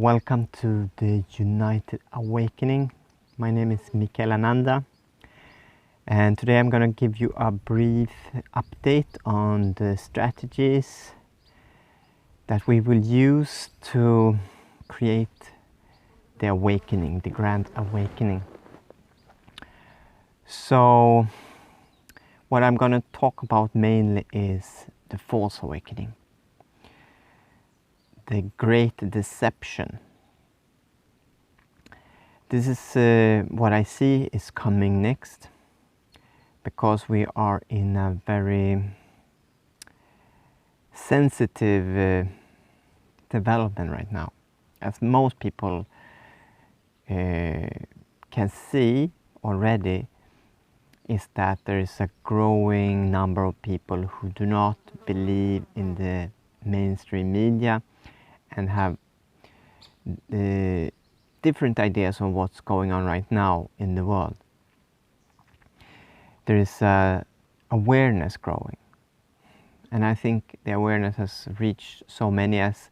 Welcome to the United Awakening. My name is Mikael Ananda, and today I'm going to give you a brief update on the strategies that we will use to create the awakening, the grand awakening. So what I'm going to talk about mainly is the false awakening, the great deception. This is what I see is coming next, because we are in a very sensitive development right now. As most people can see already, is that there is a growing number of people who do not believe in the mainstream media and have different ideas on what's going on right now in the world. There is awareness growing, and I think the awareness has reached so many as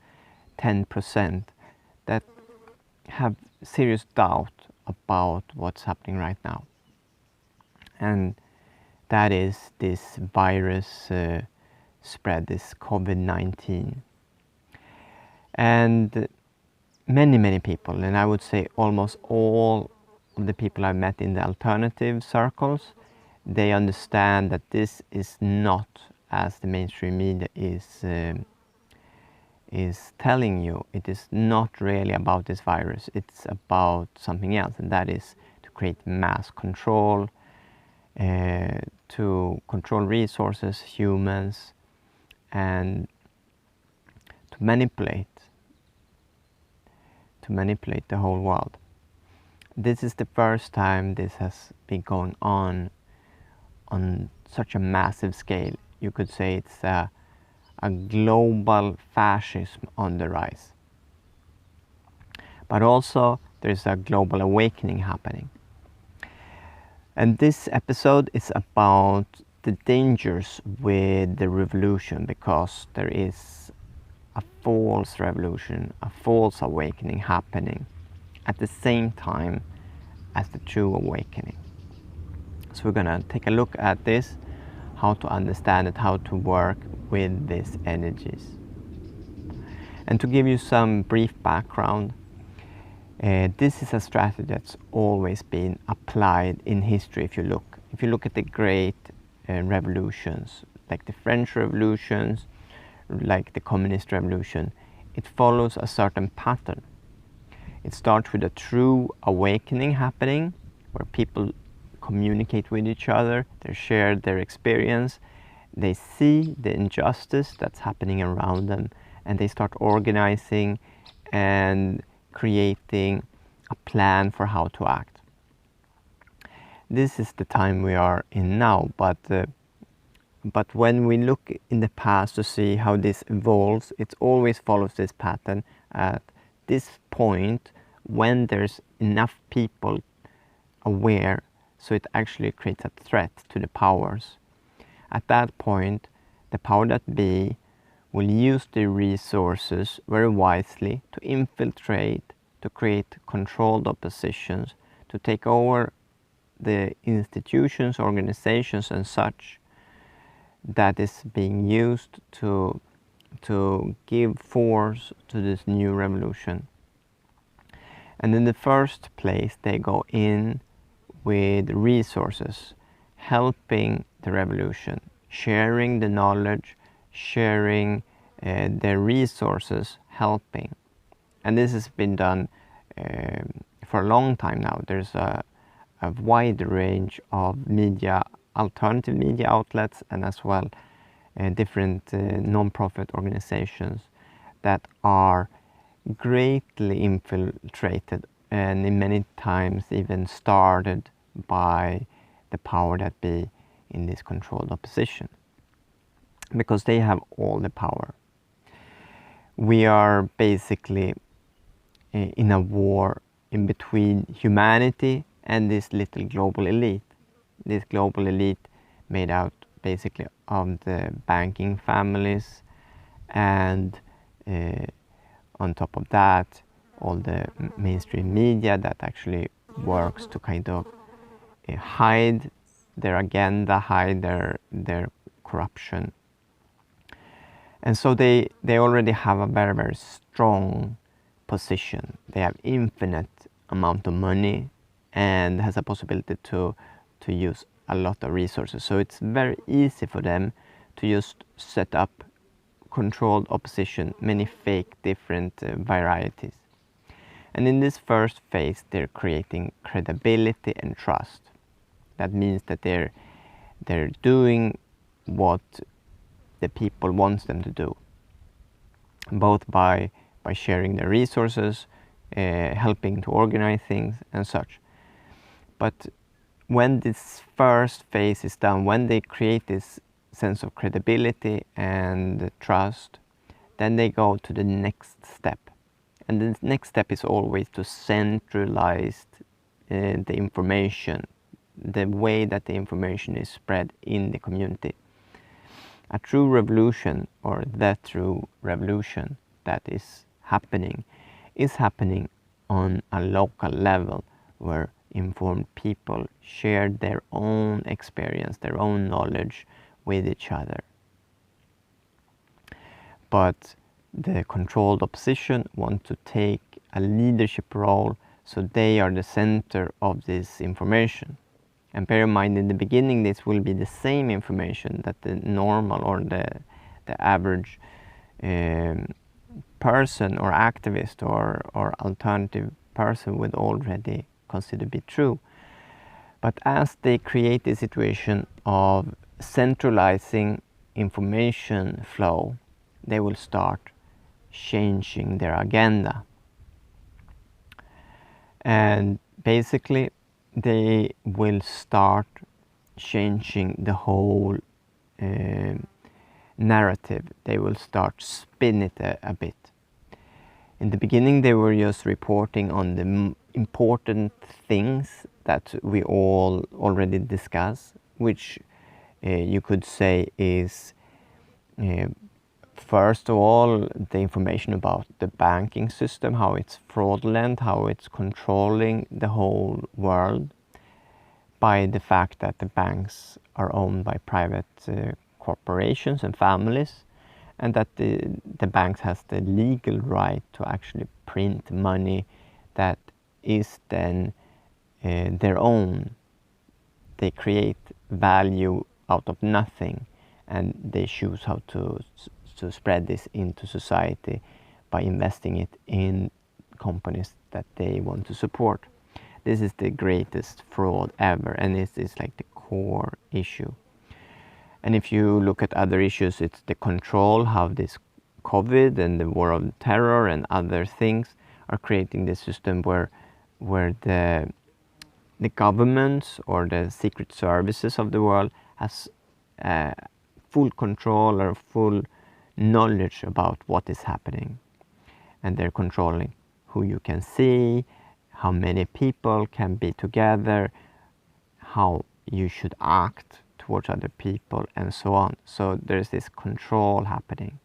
10% that have serious doubt about what's happening right now, and that is this virus spread, this COVID-19. And many people, and I would say almost all of the people I've met in the alternative circles, they understand that this is not as the mainstream media is telling you. It is not really about this virus. It's about something else, and that is to create mass control, to control resources, humans, and to manipulate the whole world. This is the first time this has been going on such a massive scale. You could say it's a global fascism on the rise. But also there's a global awakening happening. And this episode is about the dangers with the revolution, because there is a false revolution, a false awakening happening at the same time as the true awakening. So we're going to take a look at this, how to understand it, how to work with these energies. And to give you some brief background, this is a strategy that's always been applied in history. If you look at the great revolutions, like the French revolutions, like the communist revolution, it follows a certain pattern. It starts with a true awakening happening, where people communicate with each other, they share their experience, they see the injustice that's happening around them, and they start organizing and creating a plan for how to act. This is the time we are in now, but when we look in the past to see how this evolves, it always follows this pattern. At this point, when there's enough people aware, so it actually creates a threat to the powers. At that point, the power that be will use the resources very wisely to infiltrate, to create controlled oppositions, to take over the institutions, organizations and such that is being used to give force to this new revolution. And in the first place, they go in with resources, helping the revolution, sharing the knowledge, sharing their resources, helping. And this has been done for a long time now. There's a wide range of media, alternative media outlets, and as well different non-profit organizations that are greatly infiltrated, and in many times even started by the power that be in this controlled opposition, because they have all the power. We are basically in a war in between humanity and this little global elite. This global elite made out basically of the banking families, and on top of that all the mainstream media that actually works to kind of hide their agenda, hide their corruption. And so they already have a very, very strong position. They have infinite amount of money and has a possibility to use a lot of resources. So it's very easy for them to just set up controlled opposition, many fake different varieties. And in this first phase, they're creating credibility and trust. That means that they're doing what the people wants them to do, both by sharing their resources, helping to organize things and such. But when this first phase is done, when they create this sense of credibility and trust, then they go to the next step. And the next step is always to centralize the information, the way that the information is spread in the community. A true revolution, or the true revolution that is happening on a local level where informed people share their own experience, their own knowledge with each other. But the controlled opposition want to take a leadership role, so they are the center of this information. And bear in mind, in the beginning, this will be the same information that the normal or the average person or activist or alternative person would already consider to be true. But as they create the situation of centralizing information flow, they will start changing their agenda. And basically, they will start changing the whole narrative. They will start spin it a bit. In the beginning, they were just reporting on the important things that we all already discussed, which you could say is first of all, the information about the banking system, how it's fraudulent, how it's controlling the whole world by the fact that the banks are owned by private corporations and families, and that the banks has the legal right to actually print money that is then their own. They create value out of nothing, and they choose how to spread this into society by investing it in companies that they want to support. This is the greatest fraud ever, and it is like the core issue. And if you look at other issues, it's the control, how this COVID and the war on terror and other things are creating this system where the governments or the secret services of the world has full control or full knowledge about what is happening, and they're controlling who you can see, how many people can be together, how you should act towards other people, and so on. So there's this control happening.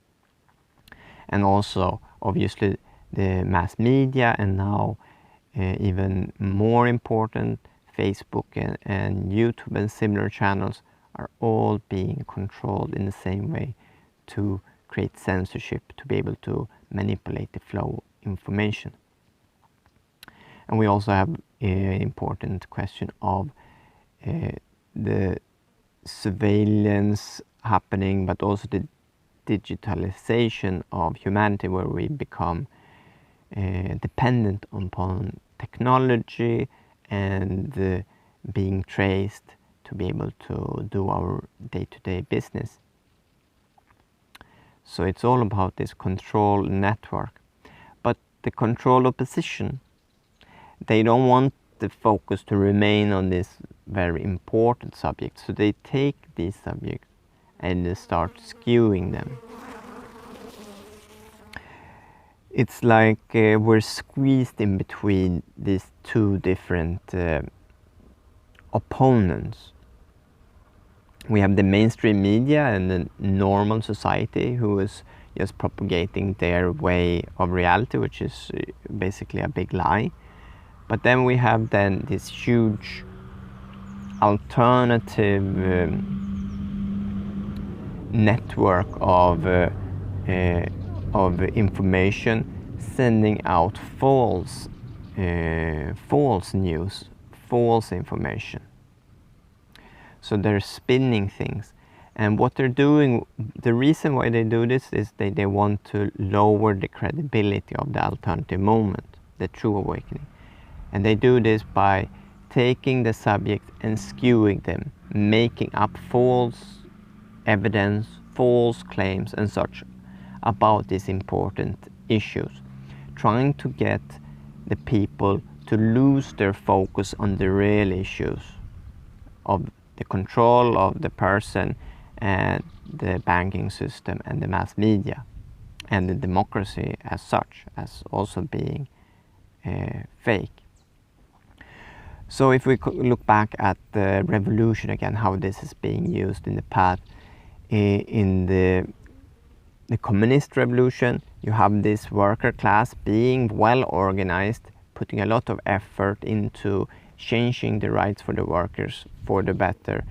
And also, obviously, the mass media, and now even more important, Facebook and YouTube and similar channels are all being controlled in the same way to create censorship, to be able to manipulate the flow of information. And we also have an important question of the surveillance happening, but also the digitalization of humanity, where we become dependent upon technology and being traced to be able to do our day-to-day business. So it's all about this control network. But the control opposition, they don't want the focus to remain on this very important subject. So they take these subjects and they start skewing them. It's like we're squeezed in between these two different opponents. We have the mainstream media and the normal society who is just propagating their way of reality, which is basically a big lie. But then we have then this huge alternative network of information sending out false news, false information. So they're spinning things. And what they're doing, the reason why they do this is they want to lower the credibility of the alternative movement, the true awakening. And they do this by taking the subject and skewing them, making up false evidence, false claims and such about these important issues, trying to get the people to lose their focus on the real issues of the control of the person and the banking system and the mass media and the democracy as such, as also being fake. So if we look back at the revolution again, how this is being used in the past, in the communist revolution, you have this worker class being well organized, putting a lot of effort into changing the rights for the workers for the better.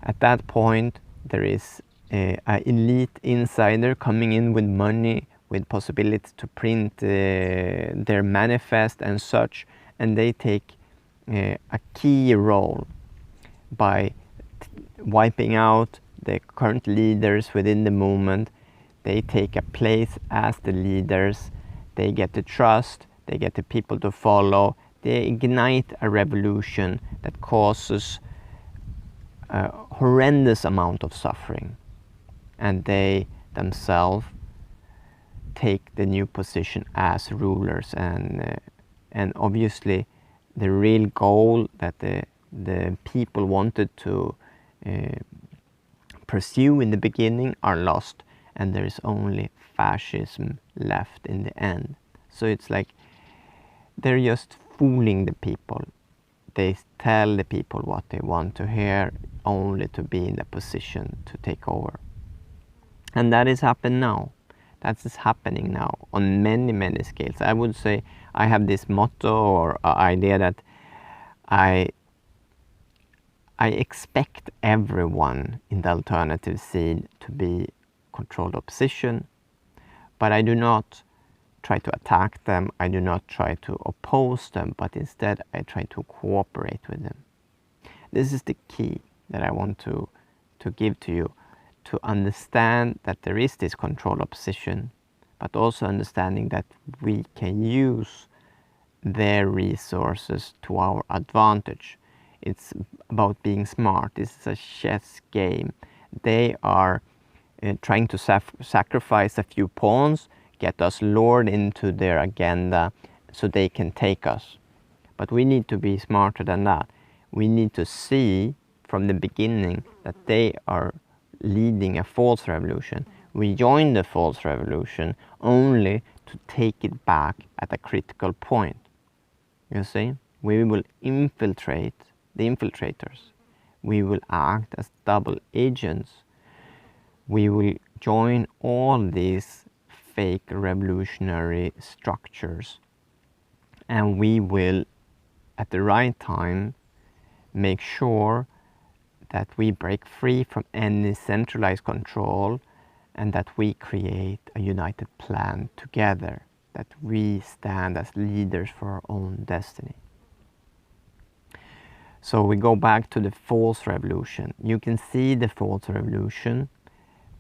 At that point, there is an elite insider coming in with money, with possibility to print their manifest and such, and they take a key role by wiping out the current leaders within the movement. They take a place as the leaders, they get the trust, they get the people to follow, they ignite a revolution that causes a horrendous amount of suffering, and they themselves take the new position as rulers, and obviously the real goal that the people wanted to pursue in the beginning are lost, and there is only fascism left in the end. So it's like they're just fooling the people. They tell the people what they want to hear only to be in the position to take over. And that is happening now. That is happening now on many scales. I would say I have this motto or idea that I expect everyone in the alternative scene to be controlled opposition, but I do not try to attack them, I do not try to oppose them, but instead I try to cooperate with them. This is the key that I want to give to you, to understand that there is this control opposition, but also understanding that we can use their resources to our advantage. It's about being smart. This is a chess game. They are trying to sacrifice a few pawns, get us lured into their agenda so they can take us. But we need to be smarter than that. We need to see from the beginning that they are leading a false revolution. We join the false revolution only to take it back at a critical point. You see, we will infiltrate the infiltrators. We will act as double agents. We will join all these fake revolutionary structures, and we will, at the right time, make sure that we break free from any centralized control and that we create a united plan together, that we stand as leaders for our own destiny. So we go back to the false revolution. You can see the false revolution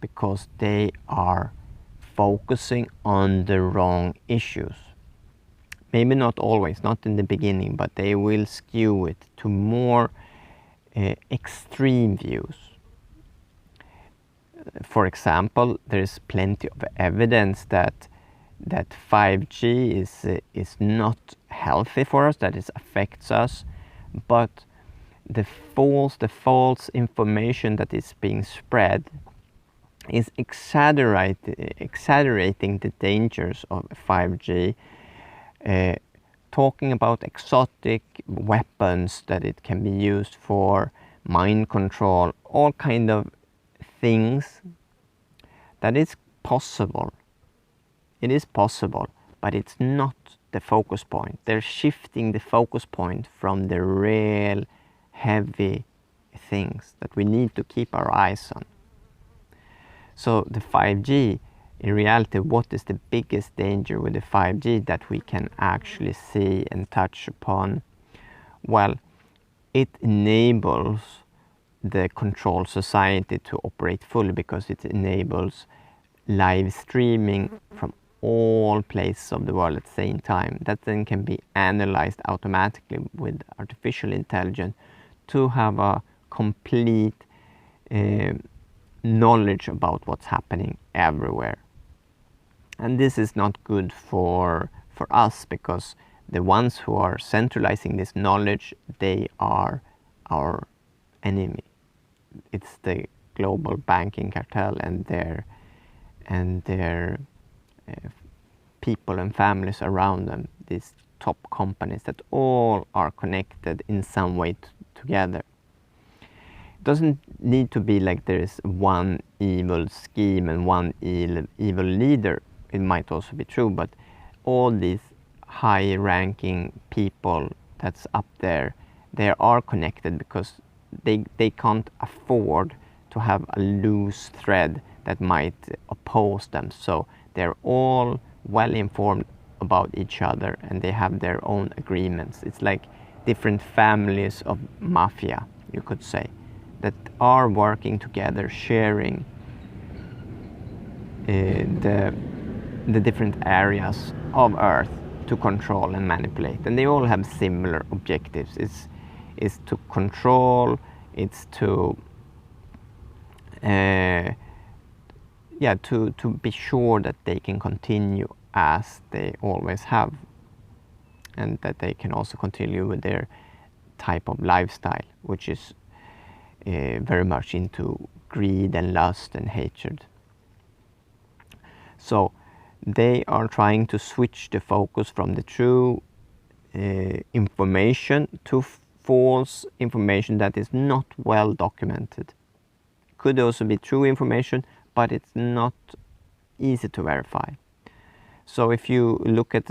because they are focusing on the wrong issues. Maybe not always, not in the beginning, but they will skew it to more extreme views. For example, there is plenty of evidence that 5G is not healthy for us, that it affects us, but the false information that is being spread is exaggerating the dangers of 5G, talking about exotic weapons that it can be used for, mind control, all kind of things that is possible. It is possible, but it's not the focus point. They're shifting the focus point from the real heavy things that we need to keep our eyes on. So the 5G, in reality, what is the biggest danger with the 5G that we can actually see and touch upon? Well, it enables the control society to operate fully because it enables live streaming from all places of the world at the same time. That then can be analyzed automatically with artificial intelligence to have a complete knowledge about what's happening everywhere. And this is not good for us, because the ones who are centralizing this knowledge, they are our enemy. It's the global banking cartel and their people and families around them, these top companies that all are connected in some way together. It doesn't need to be like there is one evil scheme and one evil leader. It might also be true, but all these high-ranking people that's up there, they are connected because they can't afford to have a loose thread that might oppose them. So they're all well informed about each other and they have their own agreements. It's like different families of mafia, you could say, that are working together, sharing the different areas of Earth to control and manipulate. And they all have similar objectives. It's to control, it's to to be sure that they can continue as they always have, and that they can also continue with their type of lifestyle, which is very much into greed and lust and hatred. So they are trying to switch the focus from the true information to false information that is not well documented. Could also be true information, but it's not easy to verify. So if you look at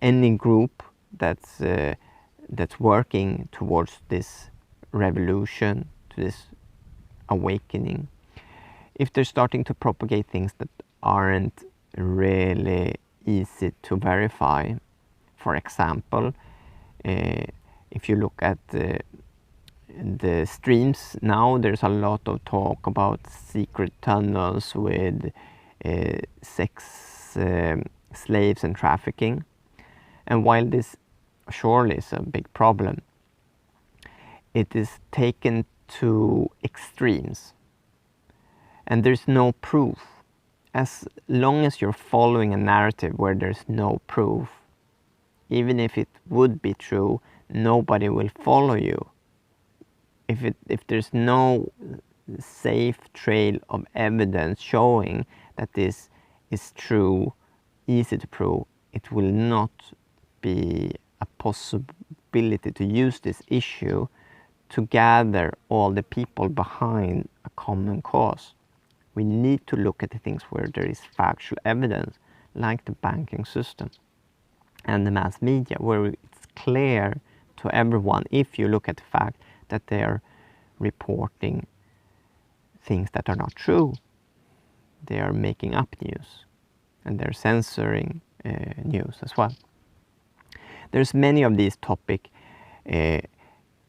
any group that's working towards this revolution, to this awakening, if they're starting to propagate things that aren't really easy to verify, for example, if you look at the streams now, there's a lot of talk about secret tunnels with sex slaves and trafficking. And while this surely is a big problem, it is taken to extremes. And there's no proof. As long as you're following a narrative where there's no proof, even if it would be true, nobody will follow you. If there's no safe trail of evidence showing that this is true, easy to prove, it will not be a possibility to use this issue to gather all the people behind a common cause. We need to look at the things where there is factual evidence, like the banking system and the mass media, where it's clear to everyone, if you look at the fact that they are reporting things that are not true. They are making up news, and they're censoring news as well. There's many of these topics.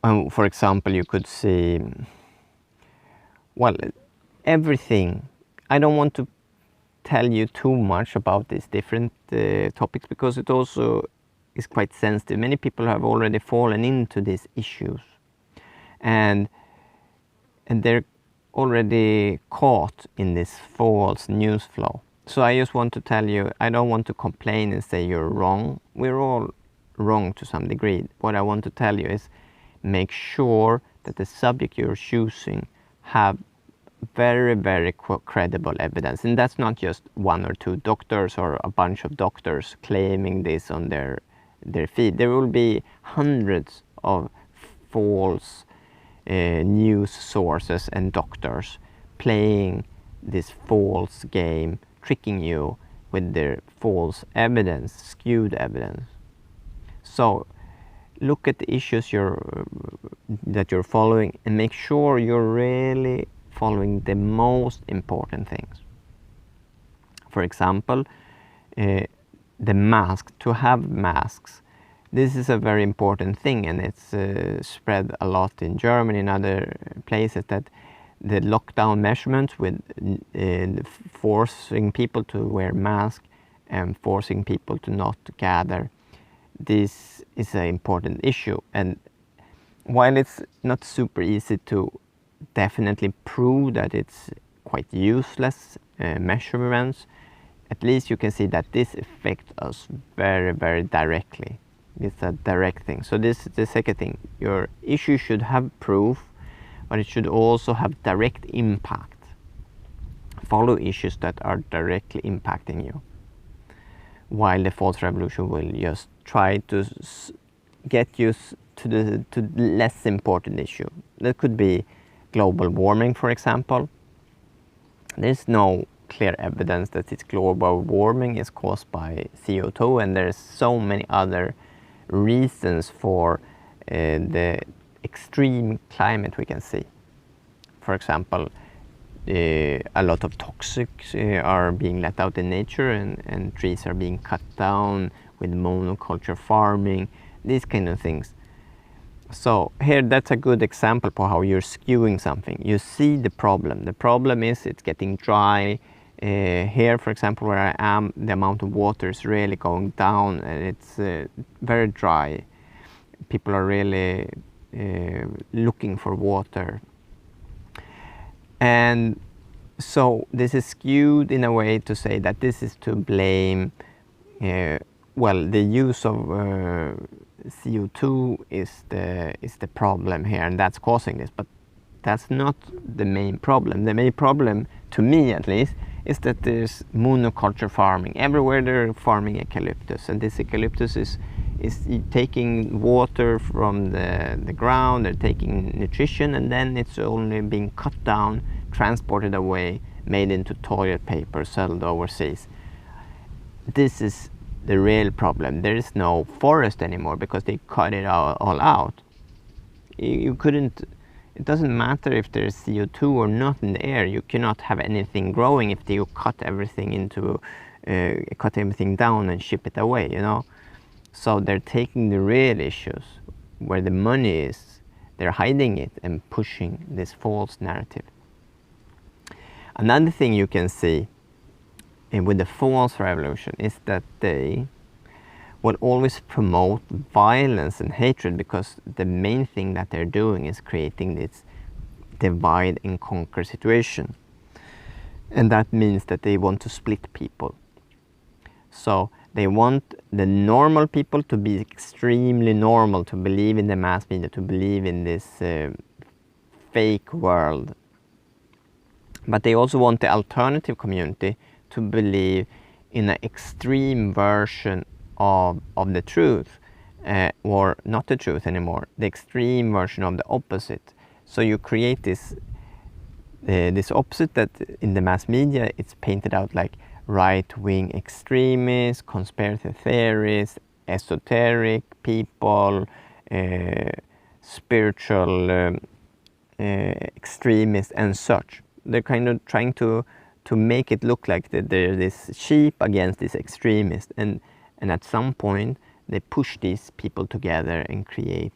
For example, you could see, well, everything. I don't want to tell you too much about these different topics, because it also is quite sensitive. Many people have already fallen into these issues, and they're already caught in this false news flow. So I just want to tell you, I don't want to complain and say you're wrong. We're all wrong to some degree. What I want to tell you is make sure that the subject you're choosing have very, very credible evidence. And that's not just one or two doctors or a bunch of doctors claiming this on their feed. There will be hundreds of false news sources and doctors playing this false game, tricking you with their false evidence, skewed evidence. So look at the issues that you're following and make sure you're really following the most important things. For example, the mask, to have masks. This is a very important thing, and it's spread a lot in Germany and other places, that the lockdown measurements with forcing people to wear masks and forcing people to not gather. This is an important issue, and while it's not super easy to definitely prove that it's quite useless measurements, at least you can see that this affects us very, very directly. It's a direct thing. So this is the second thing. Your issue should have proof, but it should also have direct impact. Follow issues that are directly impacting you, while the false revolution will just try to get you to the less important issue. That could be global warming, for example. There's no clear evidence that this global warming is caused by CO2, and there's so many other reasons for the extreme climate we can see. For example, a lot of toxics are being let out in nature, and trees are being cut down with monoculture farming, these kind of things. So here, that's a good example for how you're skewing something. You see the problem. The problem is it's getting dry. Here, for example, where I am, the amount of water is really going down, and it's very dry. People are really looking for water. And so this is skewed in a way to say that this is to blame, well, the use of CO2 is the problem here, and that's causing this. But that's not the main problem. The main problem, to me at least, is that there's monoculture farming. Everywhere they're farming eucalyptus, and this eucalyptus is taking water from the ground, they're taking nutrition, and then it's only being cut down, transported away, made into toilet paper, sold overseas. This is the real problem. There is no forest anymore because they cut it all out. You couldn't, it doesn't matter if there's CO2 or not in the air. You cannot have anything growing if you cut everything down and ship it away, you know. So they're taking the real issues where the money is, they're hiding it and pushing this false narrative. Another thing you can see with the false revolution is that they will always promote violence and hatred, because the main thing that they're doing is creating this divide and conquer situation. And that means that they want to split people. So they want the normal people to be extremely normal, to believe in the mass media, to believe in this fake world. But they also want the alternative community to believe in an extreme version of the truth, or not the truth anymore, the extreme version of the opposite. So you create this opposite that in the mass media it's painted out like right-wing extremists, conspiracy theories, esoteric people, spiritual extremists and such. They're kind of trying to make it look like that they're this sheep against this extremist, and at some point they push these people together and create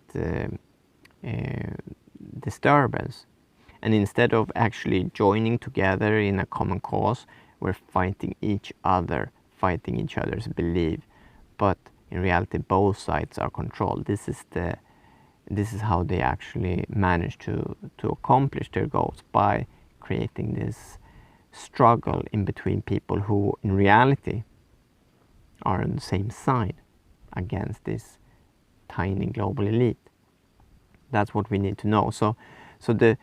disturbance. And instead of actually joining together in a common cause, we're fighting each other, fighting each other's belief. But in reality, both sides are controlled. This is how they actually manage to accomplish their goals, by creating this struggle in between people who in reality are on the same side against this tiny global elite. That's what we need to know. So the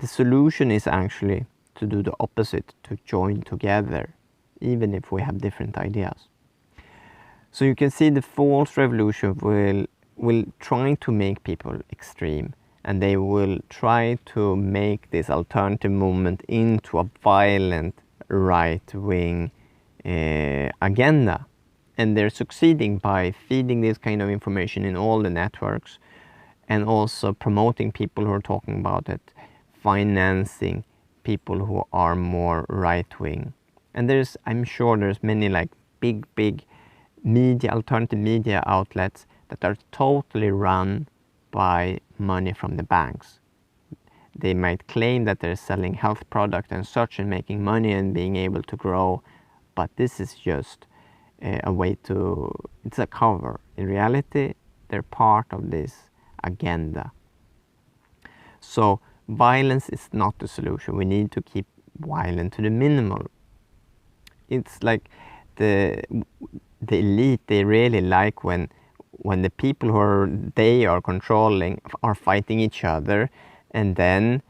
solution is actually to do the opposite, to join together, even if we have different ideas. So you can see the false revolution will try to make people extreme, and they will try to make this alternative movement into a violent right-wing agenda. And they're succeeding by feeding this kind of information in all the networks, and also promoting people who are talking about it, financing people who are more right-wing. And I'm sure there's many like big media, alternative media outlets that are totally run by money from the banks. They might claim that they're selling health products and such and making money and being able to grow, but this is just a way to, it's a cover. In reality, they're part of this agenda. So violence is not the solution. We need to keep violence to the minimal. It's like the elite, they really like when the people they are controlling are fighting each other, and then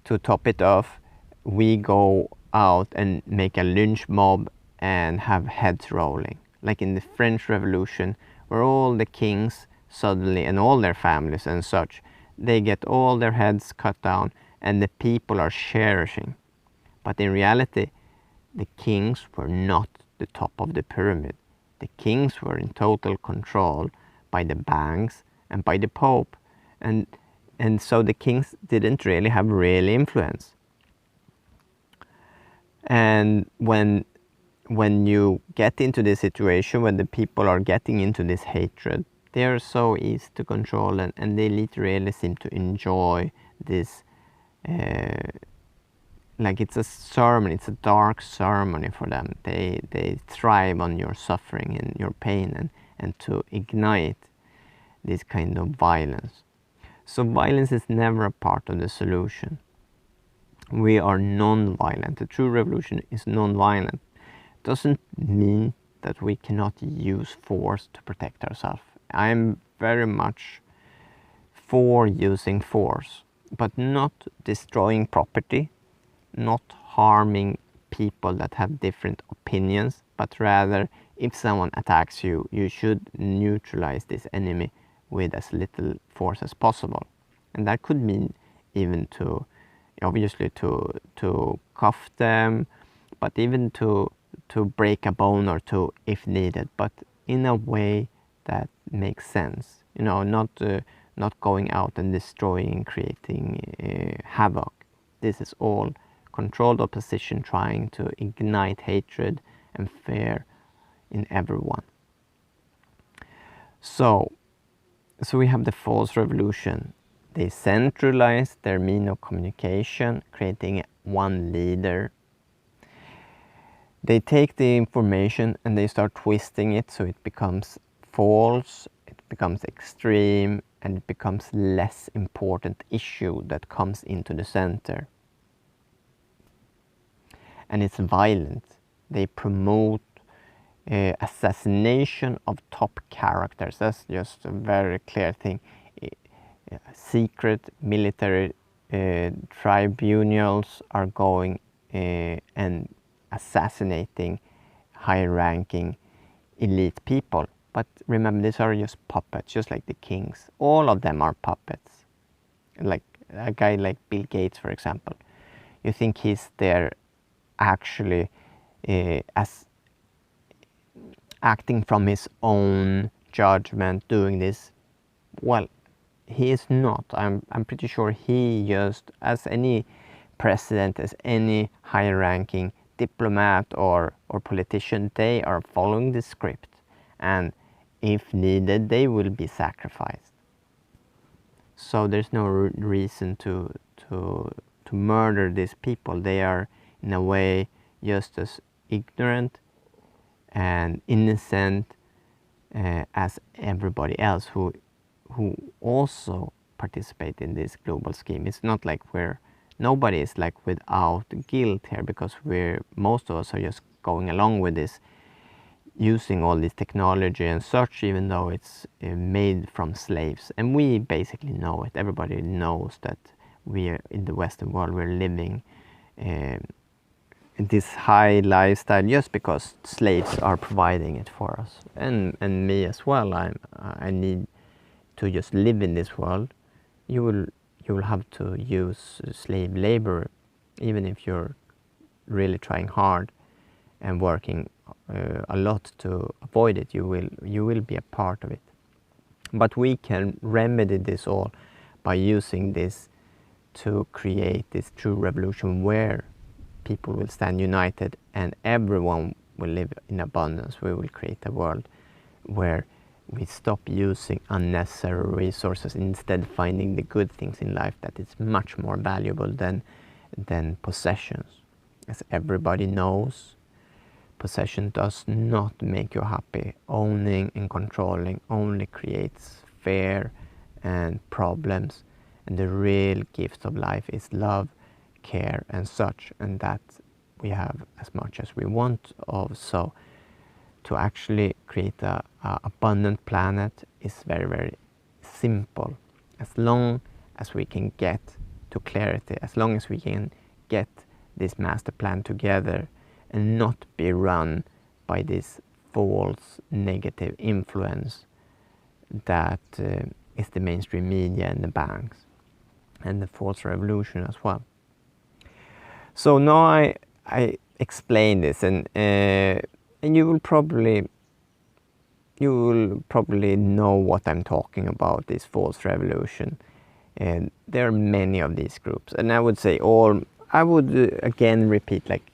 to top it off, we go out and make a lynch mob and have heads rolling. Like in the French Revolution, where all the kings suddenly, and all their families and such, they get all their heads cut down and the people are cherishing. But in reality, the kings were not the top of the pyramid. The kings were in total control by the banks and by the Pope. And so the kings didn't really have real influence. And when you get into this situation, when the people are getting into this hatred, they are so easy to control, and the elite really seem to enjoy this, like it's a ceremony, it's a dark ceremony for them. They thrive on your suffering and your pain, and to ignite this kind of violence. So violence is never a part of the solution. We are non-violent. The true revolution is non-violent. Doesn't mean that we cannot use force to protect ourselves. I'm very much for using force, but not destroying property, not harming people that have different opinions, but rather if someone attacks you, you should neutralize this enemy with as little force as possible. And that could mean even to, obviously to cuff them, but even to break a bone or two if needed, but in a way that makes sense. Not going out and destroying and creating havoc. This is all controlled opposition trying to ignite hatred and fear in everyone. So we have the false revolution. They centralize their means of communication, creating one leader. They take the information and they start twisting it so it becomes false, it becomes extreme, and it becomes less important issue that comes into the center. And it's violent. They promote assassination of top characters. That's just a very clear thing. Secret military tribunals are going and assassinating high-ranking elite people. But remember, these are just puppets, just like the kings. All of them are puppets. Like a guy like Bill Gates, for example. You think he's there actually as acting from his own judgment, doing this? Well, he is not. I'm pretty sure he just, as any president, as any high-ranking diplomat or politician, they are following the script, and if needed, they will be sacrificed. So there's no reason to murder these people. They are in a way just as ignorant and innocent as everybody else who also participate in this global scheme. It's not like nobody is like without guilt here, because most of us are just going along with this, using all this technology and such, even though it's made from slaves. And we basically know it. Everybody knows that we are in the Western world, we're living this high lifestyle just because slaves are providing it for us. And me as well. I need to just live in this world. You you will have to use slave labor, even if you're really trying hard and working a lot to avoid it. You will be a part of it. But we can remedy this all by using this to create this true revolution where people will stand united and everyone will live in abundance. We will create a world where we stop using unnecessary resources, instead finding the good things in life that is much more valuable than possessions. As everybody knows, possession does not make you happy. Owning and controlling only creates fear and problems, and the real gift of life is love, care and such, and that we have as much as we want of. So to actually create a abundant planet is very, very simple. As long as we can get to clarity, as long as we can get this master plan together and not be run by this false negative influence that is the mainstream media and the banks and the false revolution as well. So now I explain this, and you will probably know what I'm talking about, this false revolution. And there are many of these groups, and I would say again repeat, like,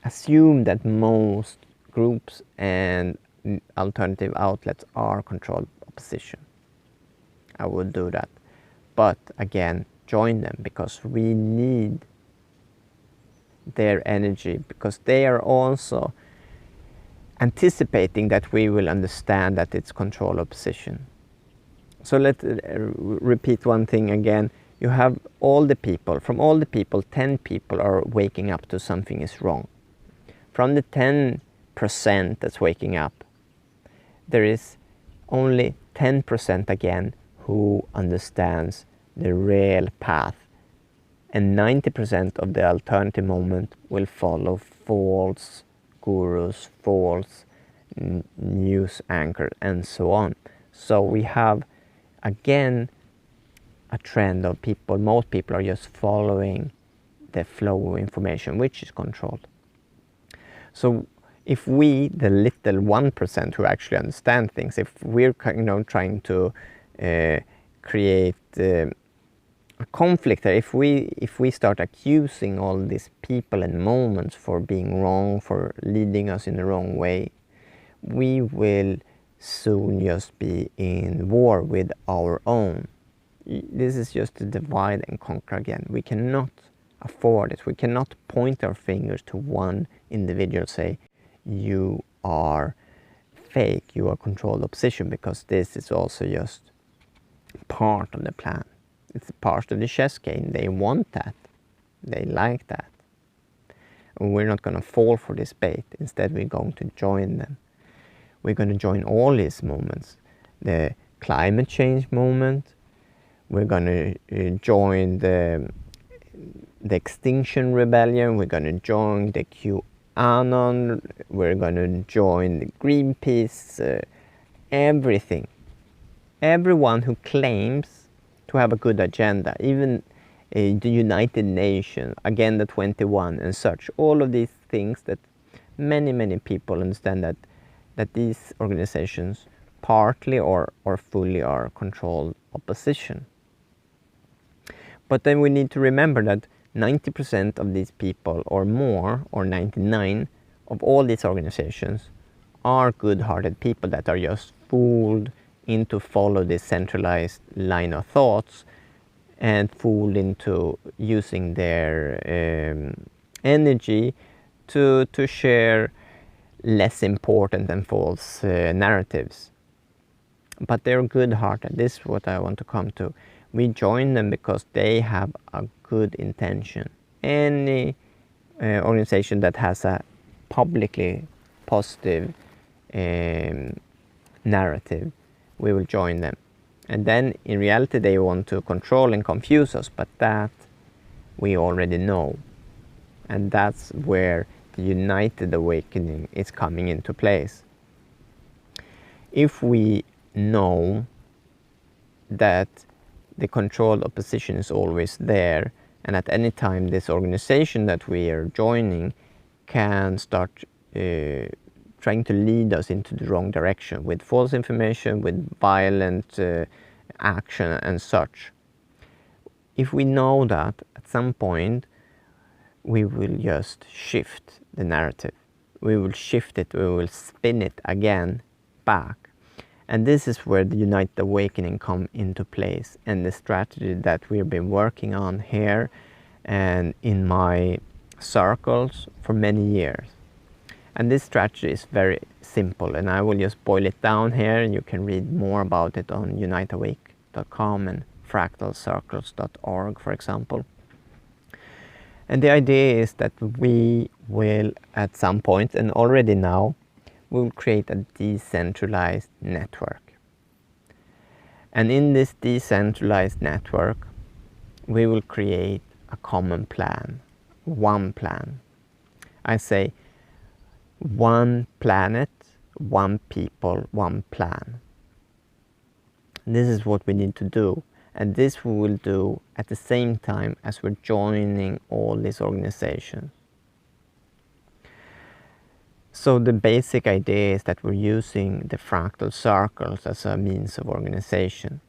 assume that most groups and alternative outlets are controlled opposition. I would do that. But again, join them, because we need their energy, because they are also anticipating that we will understand that it's control opposition. So let's repeat one thing again. You have all the people, from all the people, 10 people are waking up to something is wrong. From the 10% that's waking up, there is only 10% again who understands the real path. And 90% of the alternative movement will follow false gurus, false news anchors, and so on. So we have, again, a trend of people, most people are just following the flow of information, which is controlled. So if we, the little 1% who actually understand things, if we're trying to create a conflict there, if we start accusing all these people and moments for being wrong, for leading us in the wrong way, we will soon just be in war with our own. This is just to divide and conquer again. We cannot afford it. We cannot point our fingers to one individual, say, you are fake, you are controlled opposition, because this is also just part of the plan. It's part of the chess game. They want that. They like that. And we're not going to fall for this bait. Instead, we're going to join them. We're going to join all these movements. The climate change movement. We're going to join the Extinction Rebellion. We're going to join the QAnon. We're going to join the Greenpeace. Everything. Everyone who claims to have a good agenda, even the United Nations, Agenda 21 and such, all of these things that many people understand that these organizations partly or fully are controlled opposition. But then we need to remember that 90% of these people or more, or 99 of all these organizations, are good-hearted people that are just fooled into follow this centralized line of thoughts and fooled into using their energy to share less important and false narratives. But they're good-hearted. This is what I want to come to. We join them because they have a good intention. Any organization that has a publicly positive narrative, we will join them. And then in reality they want to control and confuse us, but that we already know. And that's where the United Awakening is coming into place. If we know that the controlled opposition is always there, and at any time this organization that we are joining can start trying to lead us into the wrong direction with false information, with violent action and such. If we know that, at some point we will just shift the narrative. We will shift it, we will spin it again back. And this is where the United Awakening come into place, and the strategy that we've been working on here and in my circles for many years. And this strategy is very simple, and I will just boil it down here, and you can read more about it on uniteawake.com and fractalcircles.org, for example. And the idea is that we will at some point, and already now, we will create a decentralized network. And in this decentralized network, we will create a common plan, one plan. I say one planet, one people, one plan. This is what we need to do. And this we will do at the same time as we're joining all these organizations. So the basic idea is that we're using the fractal circles as a means of organization.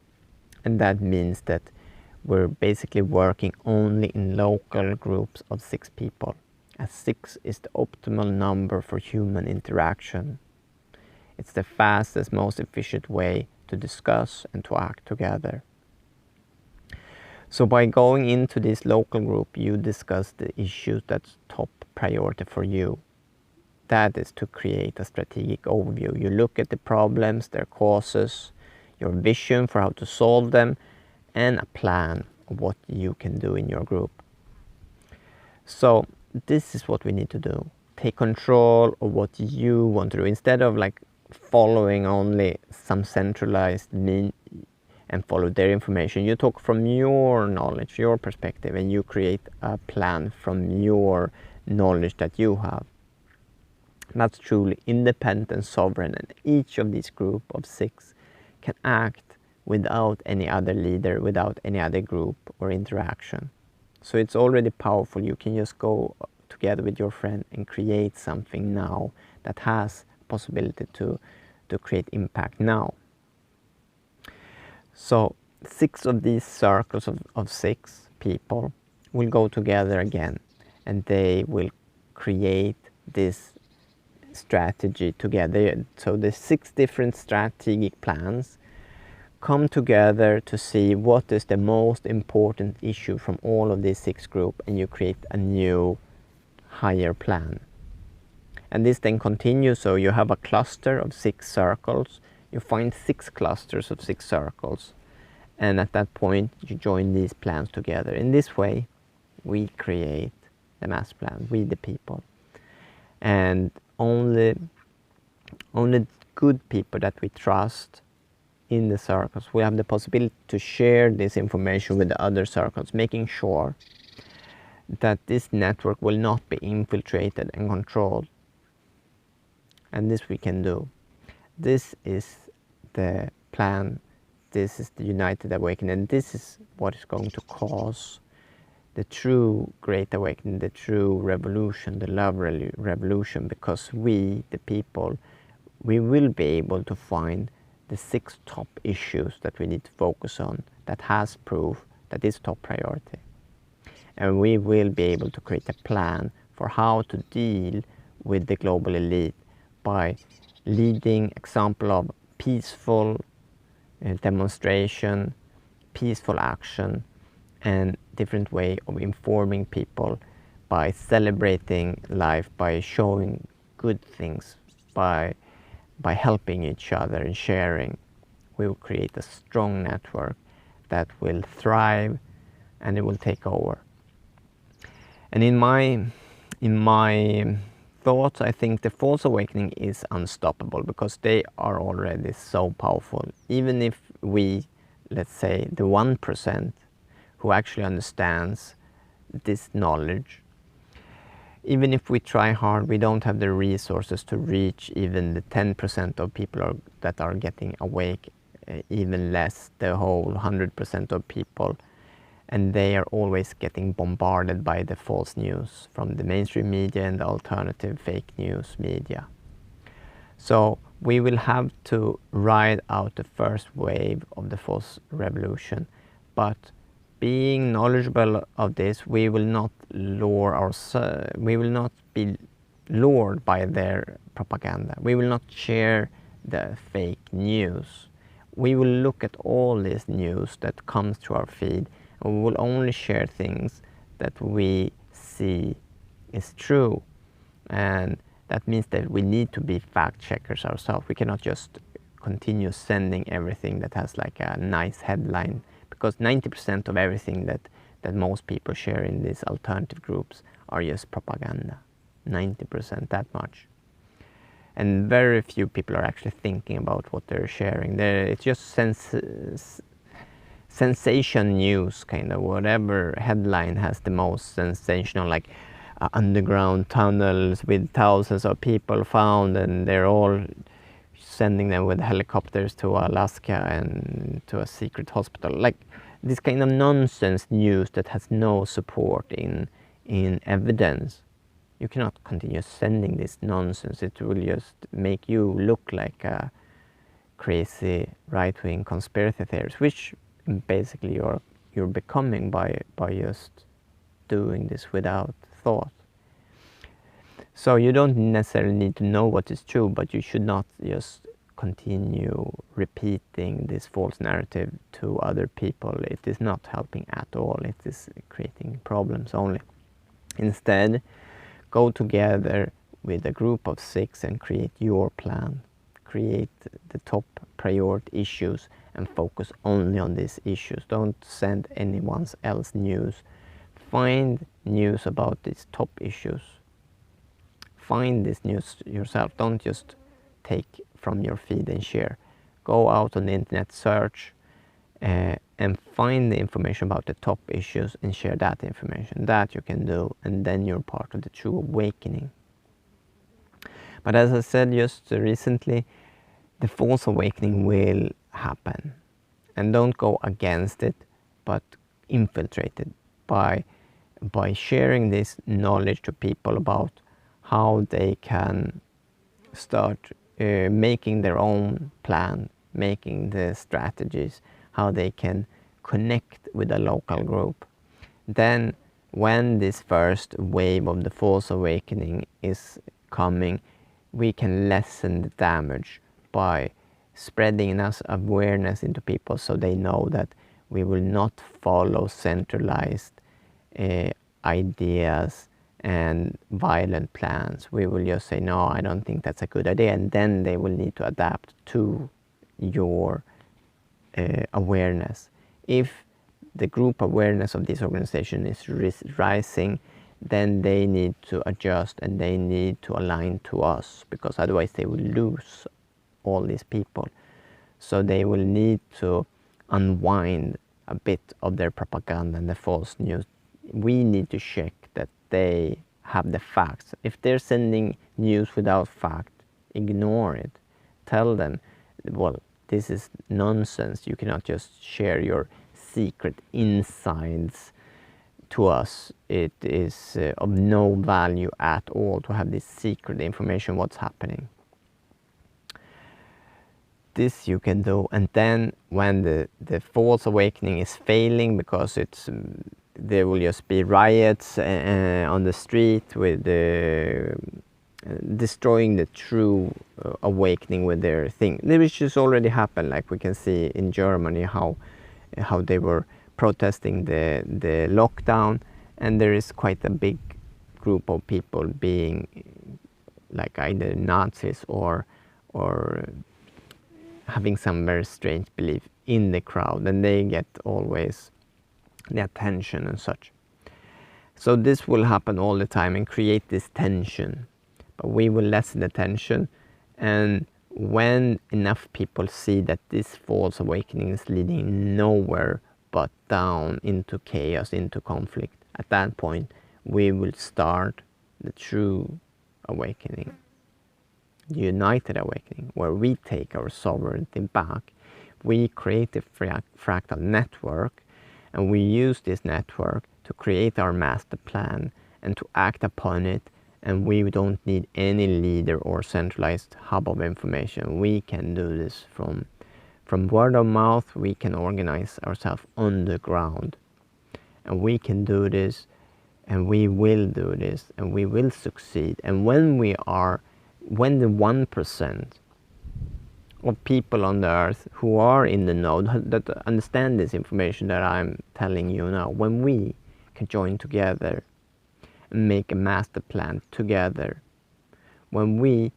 And that means that we're basically working only in local groups of 6 people, as 6 is the optimal number for human interaction. It's the fastest, most efficient way to discuss and to act together. So by going into this local group, you discuss the issues that's top priority for you. That is to create a strategic overview. You look at the problems, their causes, your vision for how to solve them, and a plan of what you can do in your group. So this is what we need to do. Take control of what you want to do, instead of like following only some centralized mean and follow their information. You talk from your knowledge, your perspective, and you create a plan from your knowledge that you have. That's truly independent and sovereign, and each of these group of 6 can act without any other leader, without any other group or interaction. So it's already powerful. You can just go together with your friend and create something now that has possibility to create impact now. So 6 of these circles of 6 people will go together again, and they will create this strategy together. So the 6 different strategic plans come together to see what is the most important issue from all of these 6 groups, and you create a new higher plan. And this then continues, so you have a cluster of 6 circles. You find 6 clusters of 6 circles, and at that point you join these plans together. In this way we create the master plan, we the people, and only good people that we trust in the circles, we have the possibility to share this information with the other circles, making sure that this network will not be infiltrated and controlled. And this we can do. This is the plan, this is the United Awakening, and this is what is going to cause the true Great Awakening, the true revolution, the love revolution, because we, the people, we will be able to find the 6 top issues that we need to focus on, that has proof that is top priority. And we will be able to create a plan for how to deal with the global elite by leading example of peaceful demonstration, peaceful action, and different way of informing people, by celebrating life, by showing good things, by helping each other and sharing. We will create a strong network that will thrive, and it will take over. And in my thoughts, I think the false awakening is unstoppable, because they are already so powerful. Even if we, let's say, the 1% who actually understands this knowledge, even if we try hard, we don't have the resources to reach even the 10% of people that are getting awake even less the whole 100% of people, and they are always getting bombarded by the false news from the mainstream media and the alternative fake news media. So we will have to ride out the first wave of the false revolution, but being knowledgeable of this, we will not be lured by their propaganda. We will not share the fake news. We will look at all this news that comes to our feed, and we will only share things that we see is true. And that means that we need to be fact checkers ourselves. We cannot just continue sending everything that has like a nice headline, because 90% of everything that most people share in these alternative groups are just propaganda. 90%, that much. And very few people are actually thinking about what they're sharing. It's just sensation news, kind of. Whatever headline has the most sensational, like underground tunnels with thousands of people found, and they're all sending them with helicopters to Alaska and to a secret hospital. Like this kind of nonsense news that has no support in evidence. You cannot continue sending this nonsense. It will just make you look like a crazy right-wing conspiracy theorist, which basically you're becoming by just doing this without thought. So you don't necessarily need to know what is true, but you should not just continue repeating this false narrative to other people. It is not helping at all. It is creating problems only. Instead, go together with a group of 6 and create your plan. Create the top priority issues and focus only on these issues. Don't send anyone else news. Find news about these top issues. Find this news yourself. Don't just take from your feed and share. Go out on the internet, search, and find the information about the top issues and share that information. That you can do, and then you're part of the true awakening. But as I said just recently, the false awakening will happen. And don't go against it, but infiltrate it by sharing this knowledge to people about how they can start making their own plan, making the strategies, how they can connect with a local group. Then when this first wave of the false awakening is coming, we can lessen the damage by spreading enough awareness into people so they know that we will not follow centralized ideas and violent plans. We will just say, no, I don't think that's a good idea, and then they will need to adapt to your awareness. If the group awareness of this organization is rising, then they need to adjust and they need to align to us, because otherwise they will lose all these people. So they will need to unwind a bit of their propaganda and the false news. We need to check that they have the facts. If they're sending news without fact, ignore it. Tell them, well, this is nonsense. You cannot just share your secret insides to us. It is of no value at all to have this secret information, what's happening. This you can do, and then when the false awakening is failing, because it's there will just be riots on the street with destroying the true awakening with their thing, which has already happened. Like we can see in Germany how they were protesting the lockdown, and there is quite a big group of people being like either Nazis or having some very strange belief in the crowd, and they get always the attention and such. So this will happen all the time and create this tension, but we will lessen the tension. And when enough people see that this false awakening is leading nowhere but down into chaos, into conflict, at that point we will start the true awakening, the united awakening, where we take our sovereignty back, we create a fractal network, and we use this network to create our master plan and to act upon it, and we don't need any leader or centralized hub of information. We can do this from word of mouth. We can organize ourselves on the ground, and we can do this, and we will do this, and we will succeed. And when the 1% of people on the earth who are in the know, that understand this information that I'm telling you now, when we can join together and make a master plan together, when we,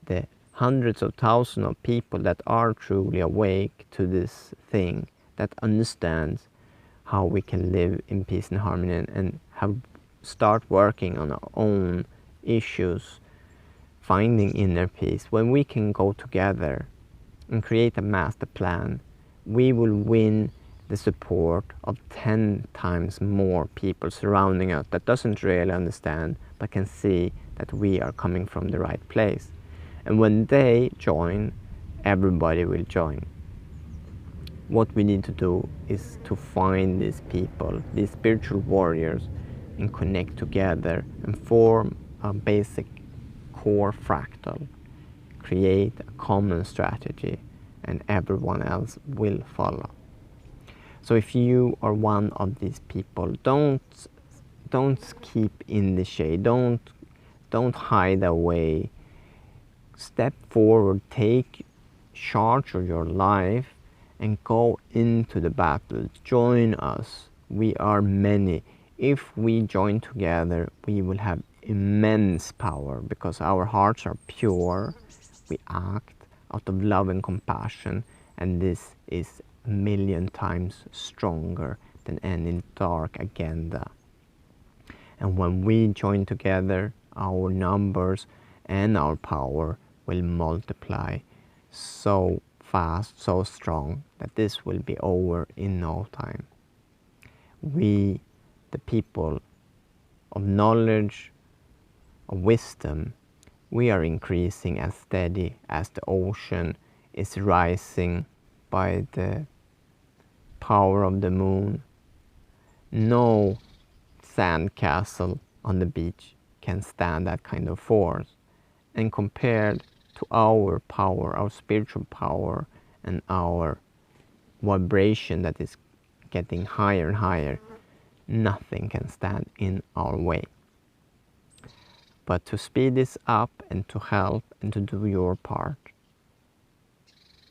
the hundreds of thousands of people that are truly awake to this thing, that understands how we can live in peace and harmony, and start working on our own issues, finding inner peace, when we can go together and create a master plan, we will win the support of 10 times more people surrounding us that doesn't really understand but can see that we are coming from the right place. And when they join, everybody will join. What we need to do is to find these people, these spiritual warriors, and connect together and form a basic core fractal, create a common strategy, and everyone else will follow. So if you are one of these people, don't keep in the shade, don't hide away. Step forward, take charge of your life, and go into the battle. Join us. We are many. If we join together, we will have immense power, because our hearts are pure. We act out of love and compassion, and this is a million times stronger than any dark agenda. And when we join together, our numbers and our power will multiply so fast, so strong, that this will be over in no time. We, the people of knowledge, of wisdom, we are increasing as steady as the ocean is rising by the power of the moon. No sandcastle on the beach can stand that kind of force. And compared to our power, our spiritual power, and our vibration that is getting higher and higher, nothing can stand in our way. But to speed this up and to help and to do your part,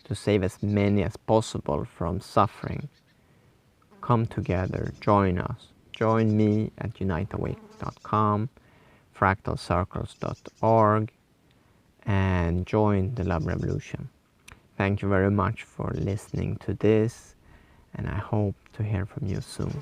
to save as many as possible from suffering, come together, join us. Join me at uniteawake.com, fractalcircles.org, and join the Love Revolution. Thank you very much for listening to this, and I hope to hear from you soon.